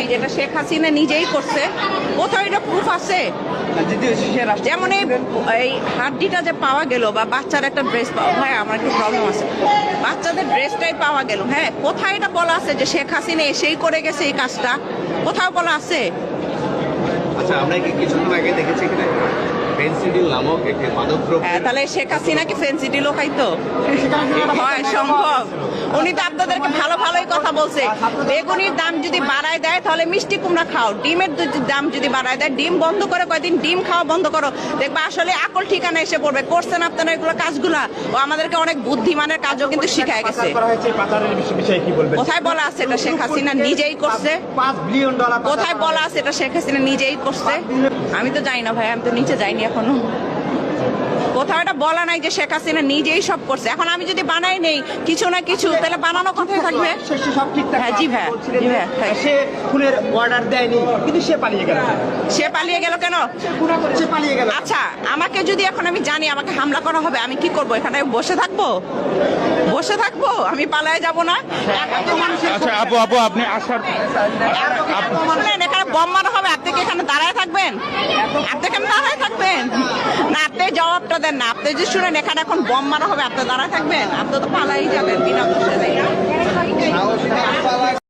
নাই যেটা শেখ হাসিনা নিজেই করছে? কোথাও এটা প্রুফ আছে? যেমন এই হাড্ডিটা যে পাওয়া গেল বা বাচ্চার একটা ড্রেস পাওয়া, ভাই আমার একটু প্রবলেম আছে, বাচ্চাদের ড্রেসটাই পাওয়া গেল, হ্যাঁ কোথায় এটা বলা আছে যে শেখ হাসিনা এসেই করে গেছে এই কাজটা? কোথাও বলা আছে? আচ্ছা, আমরা কি কিছুক্ষণ আগে দেখেছি কিনা ফেন্সিডিল নামক একটি মাদকদ্রব্য? হ্যাঁ, তাহলে শেখ হাসিনা কি ফেন্সিডিলও খাইতো? হয় সম্ভব? উনি তো আপনাদেরকে ভালো ভালোই কথা বলছে, বেগুনির দাম যদি বাড়ায় দেয় তাহলে মিষ্টি কুমড়া খাও, ডিমের দাম যদি বাড়ায় দেয় ডিম বন্ধ করে কয়দিন ডিম খাওয়া বন্ধ করো, দেখবা আসলে আকল ঠিকানা এসে পড়বে। করছেন আপনারা এগুলো কাজগুলা, ও আমাদেরকে অনেক বুদ্ধিমানের কাজও কিন্তু শিখায় গেছে। কোথায় বলা আছে এটা শেখ হাসিনা নিজেই করছে? $5 বিলিয়ন কোথায় বলা আছে এটা শেখ হাসিনা নিজেই করছে? আমি তো জানি না ভাই, আমি তো নিচে যাইনি এখনো, কোথাও এটা বলা নাই যে শেখ হাসিনা নিজেই সব করছে। এখন আমি যদি বানাই নেই কিছু না কিছু, তাহলে বানানো কথাই থাকবে। সব ঠিকঠাক। হ্যাঁ, জি ভাই, জি ভাই। সে খুনের অর্ডার দেয়নি, কিন্তু সে পালিয়ে গেল। সে পালিয়ে গেল কেন? সে পালিয়ে গেল। আচ্ছা, আমাকে যদি এখন আমি জানি আমাকে হামলা করা হবে, আমি কি করব? এখানে বসে থাকবো? বসে থাকবো? আমি পালায়ে যাব না? আচ্ছা আপু, আপনি আসার শুনেন, এখানে বম মারা হবে, আপনি কি এখানে দাঁড়ায় থাকবেন? আপনি এখানে দাঁড়ায় থাকবেন না? আপনি জবাবটা দেন না। আপনি যে শুনেন এখানে এখন বম মারা হবে, আপনি দাঁড়ায় থাকবেন? আপনি তো পালাই যাবেন বিনা দোষে।